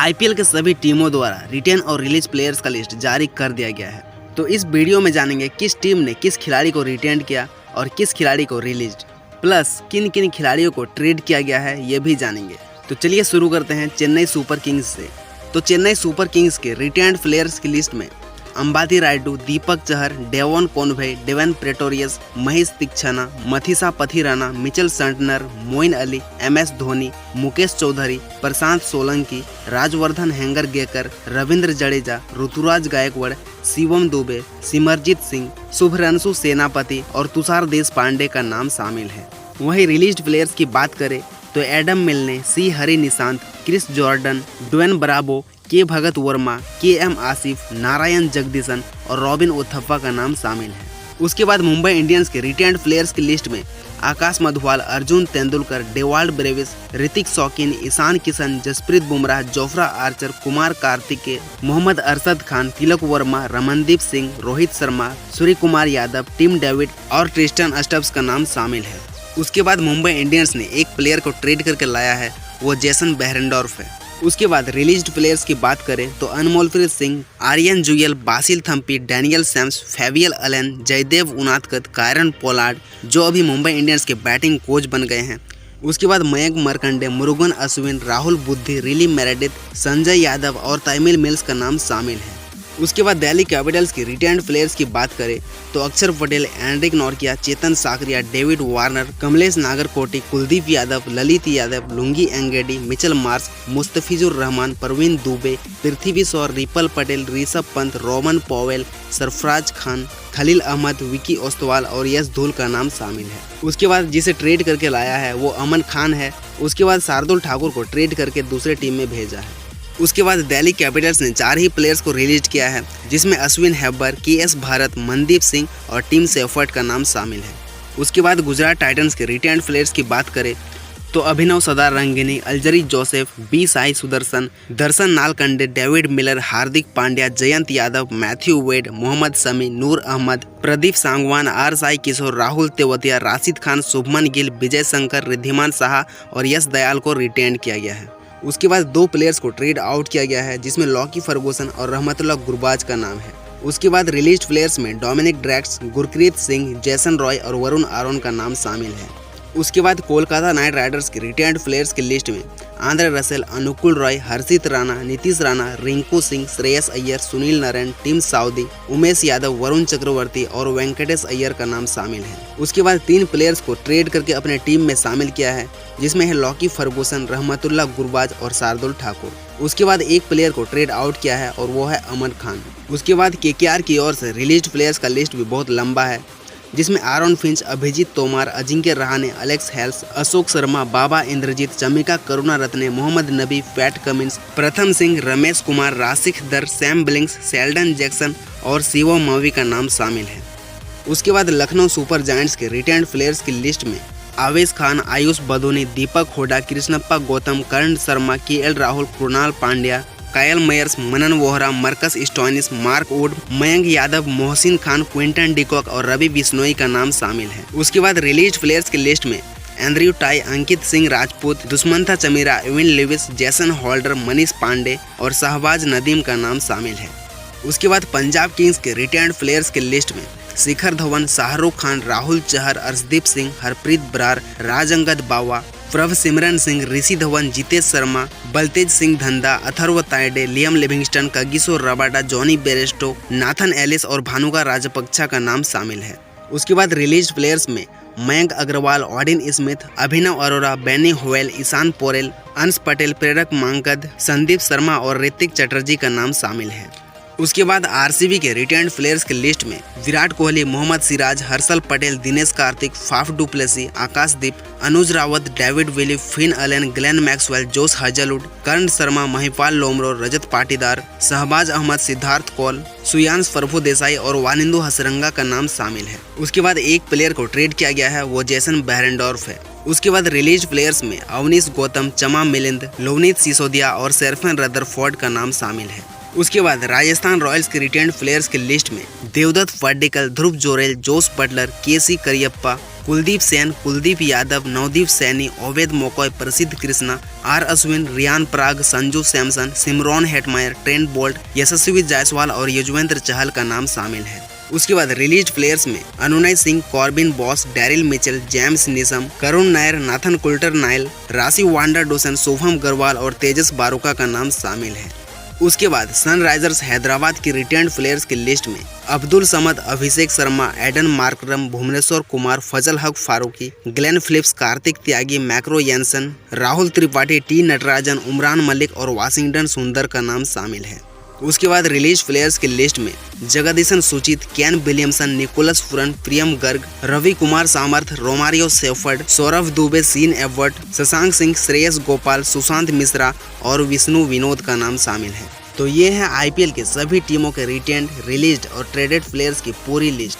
IPL के सभी टीमों द्वारा रिटेन और रिलीज प्लेयर्स का लिस्ट जारी कर दिया गया है। तो इस वीडियो में जानेंगे किस टीम ने किस खिलाड़ी को रिटेन किया और किस खिलाड़ी को रिलीज, प्लस किन किन खिलाड़ियों को ट्रेड किया गया है ये भी जानेंगे। तो चलिए शुरू करते हैं चेन्नई सुपर किंग्स से। तो चेन्नई सुपर किंग्स के रिटेन्ड प्लेयर्स की लिस्ट में Ambati Rayudu, Deepak Chahar, Devon Conway, Devon Pretorius, Mahesh Theekshana, Matheesha Pathirana, Mitchell Santner, Moeen Ali, MS Dhoni, Mukesh Choudhary, Prashant Solanki, Rajvardhan Hangargekar, Ravindra Jadeja, Ruturaj Gaikwad, Shivam Dube, Simarjeet Singh, Subhranshu Senapati और तुषार देशपांडे का नाम शामिल है। वहीं रिलीज्ड प्लेयर्स की बात करें तो Adam Milne, C Hari Nishanth, Chris Jordan, Dwayne Bravo, K Bhagath Verma, KM Asif, Narayan Jagadeesan और रॉबिन उथप्पा का नाम शामिल है। उसके बाद मुंबई इंडियंस के रिटेन्ड प्लेयर्स की लिस्ट में आकाश मधवाल, अर्जुन तेंदुलकर, डेवाल्ड ब्रेविस, ऋतिक शौकीन, Ishan Kishan, Jasprit Bumrah, Jofra Archer, Kumar Kartikeya, Mohammad Arshad Khan, Tilak Varma, Ramandeep Singh, Rohit Sharma, Surya Kumar Yadav, Tim David और ट्रिस्टन स्टब्स का नाम शामिल है। उसके बाद मुंबई इंडियंस ने एक प्लेयर को ट्रेड करके लाया है, वो जेसन बेहरेंडोर्फ है। उसके बाद रिलीज्ड प्लेयर्स की बात करें तो Anmolpreet Singh, Aryan Juyal, Basil Thampi, Daniel Sams, Fabian Allen, Jaydev Unadkat, Kieron Pollard जो अभी मुंबई इंडियंस के बैटिंग कोच बन गए हैं। उसके बाद मयंक मरकंडे, मुरुगन अश्विन, राहुल बुद्धि, रिली मेरेडिथ, संजय यादव और तैमिल मिल्स का नाम शामिल है। उसके बाद दिल्ली कैपिटल्स की रिटेन्ड प्लेयर्स की बात करें तो Axar Patel, Anrich Nortje, Chetan Sakariya, David Warner, Kamlesh Nagarkoti, Kuldeep Yadav, Lalit Yadav, Lungi Ngidi, Mitchell Marsh, Mustafizur Rahman, Praveen Dubey, Prithvi Shaw, Ripal Patel, Rishabh Pant, Rovman Powell, Sarfaraz Khan, Khaleel Ahmed, Vicky Ostwal और यश धूल का नाम शामिल है। उसके बाद जिसे ट्रेड करके लाया है वो अमन खान है। उसके बाद शार्दुल ठाकुर को ट्रेड करके दूसरे टीम में भेजा है। उसके बाद दिल्ली कैपिटल्स ने 4 ही प्लेयर्स को रिलीज किया है, जिसमें अश्विन हैबर, KS भारत, मनदीप सिंह और टीम सेफर्ट का नाम शामिल है। उसके बाद गुजरात टाइटंस के रिटेन्ड प्लेयर्स की बात करें तो अभिनव सदार रंगिनी, अल्जरी जोसेफ, B साई सुदर्शन, दर्शन Nalkande, David Miller, Hardik Pandya, Jayant Yadav, Matthew Wade, Mohammed Shami, नूर अहमद, प्रदीप सांगवान, R साई किशोर, राहुल तेवतिया, राशिद खान, शुभमन गिल, विजय शंकर, रिद्धिमान साहा और यश दयाल को रिटेन किया गया है। उसके बाद 2 प्लेयर्स को ट्रेड आउट किया गया है, जिसमें लॉकी फर्गूसन और रहमतुल्लाह गुरबाज का नाम है। उसके बाद रिलीज प्लेयर्स में डोमिनिक ड्रैक्स, गुरप्रीत सिंह, जैसन रॉय और वरुण आरोन का नाम शामिल है। उसके बाद कोलकाता नाइट राइडर्स के रिटेन्ड प्लेयर्स की लिस्ट में आंद्रे रसेल, अनुकुल रॉय, हर्षित राणा, नीतीश राणा, रिंकू सिंह, श्रेयस अय्यर, सुनील नारायण, टीम साउदी, उमेश यादव, वरुण चक्रवर्ती और वेंकटेश अय्यर का नाम शामिल है। उसके बाद 3 प्लेयर्स को ट्रेड करके अपने टीम में शामिल किया है, जिसमें है लॉकी फर्गूसन, रहमतुल्लाह गुरबाज और शार्दुल ठाकुर। उसके बाद एक प्लेयर को ट्रेड आउट किया है और वो है अमन खान। उसके बाद KKR की ओर से रिलीज्ड प्लेयर्स का लिस्ट भी बहुत लंबा है, जिसमें आरोन फिंच, अभिजीत तोमार, अजिंक्य रहाणे, अलेक्स हेल्स, अशोक शर्मा, बाबा इंद्रजीत, चमिका करुणारत्ने, मोहम्मद नबी, पैट कमिंस, प्रथम सिंह, रमेश कुमार, राशिक दर, सैम ब्लिंक्स, शेल्डन जैक्सन और शिवम मवी का नाम शामिल है। उसके बाद लखनऊ सुपर जायंट्स के रिटेन्ड प्लेयर्स की लिस्ट में आवेश खान, आयुष बदोनी, दीपक होडा, कृष्णप्पा गौतम, करण Sharma, KL Rahul, Krunal Pandya, Kyle Mayers, Manan Vohra, Marcus Stoinis, Mark Wood, Mayank Yadav, Mohsin Khan, Quinton de Kock और रवि बिश्नोई का नाम शामिल है। उसके बाद रिलीज प्लेयर्स की लिस्ट में Andrew Tye, Ankit Singh Rajput, Dushmantha Chameera, Evin Lewis, Jason Holder, Manish Pandey और शहबाज नदीम का नाम शामिल है। उसके बाद पंजाब किंग्स के रिटेन्ड प्लेयर्स की लिस्ट में शिखर धवन, शाहरुख खान, राहुल चहर, अर्शदीप सिंह, हरप्रीत बरार, राजअंगद बावा, प्रभ सिमरन सिंह, ऋषि Dhawan, Jitesh Sharma, Baltej Singh Dhanda, Atharva Taide, Liam Livingstone, Kagiso Rabada, Jonny Bairstow, Nathan Ellis और भानुका राजपक्षा का नाम शामिल है। उसके बाद रिलीज प्लेयर्स में मयंक अग्रवाल, ऑडिन स्मिथ, अभिनव अरोरा, बेनी होवेल, ईशान पोरेल, अंश पटेल, प्रेरक मांकद, संदीप शर्मा और ऋतिक चटर्जी का नाम शामिल है। उसके बाद RCB के रिटेन्ड प्लेयर्स की लिस्ट में Virat Kohli, Mohammed Siraj, Harshal Patel, Dinesh Karthik, Faf du Plessis, Akashdeep, Anuj Rawat, David Willey, Finn Allen, Glenn Maxwell, Josh Hazlewood, करण शर्मा, महिपाल लोमरो, रजत पाटीदार, शहबाज अहमद, सिद्धार्थ कौल, सुयांश प्रभु देसाई और वानिंदु हसरंगा का नाम शामिल है। उसके बाद एक प्लेयर को ट्रेड किया गया है, वो जेसन बेहरेंडोर्फ है। उसके बाद रिलीज प्लेयर्स में अवनीश गौतम, चमा मिलिंद, लोवनीत सिसोदिया और शेरफन रदरफोर्ड का नाम शामिल है। उसके बाद राजस्थान रॉयल्स के रिटेन्ड प्लेयर्स की लिस्ट में Devdutt Padikkal, Dhruv Jurel, Jos Buttler, KC Cariappa, Kuldeep Sen, Kuldeep Yadav, Navdeep Saini, Obed McCoy, Prasidh Krishna, R Ashwin, Riyan Parag, Sanju Samson, Shimron Hetmyer, Trent Boult, Yashasvi Jaiswal और युजवेंद्र चहल का नाम शामिल है। उसके बाद रिलीज प्लेयर्स में Anunay Singh, Corbin Bosch, Daryl Mitchell, James Neesham, Karun Nair, Nathan Coulter Nile, Rassie van der Dussen, Shubham Garhwal और तेजस बारोका का नाम शामिल है। उसके बाद सनराइजर्स हैदराबाद की रिटेन्ड प्लेयर्स की लिस्ट में अब्दुल समद, अभिषेक शर्मा, एडन मार्करम, भुवनेश्वर कुमार, फजल हक Farooqui, Glenn Phillips, Kartik Tyagi, macro यैनसन, Rahul Tripathi, T Natarajan, Umran Malik और वाशिंगटन सुंदर का नाम शामिल है। उसके बाद रिलीज प्लेयर्स की लिस्ट में Jagadeesan Suchith, Kane Williamson, Nicholas Pooran, Priyam Garg, Ravi Kumar Samarth, Romario Shepherd, Saurabh Dubey, Sean Abbott, Shashank Singh, Shreyas Gopal, Sushant Mishra और विष्णु विनोद का नाम शामिल है। तो ये है आईपीएल के सभी टीमों के रिटेन्ड, रिलीज्ड और ट्रेडेड प्लेयर्स की पूरी लिस्ट।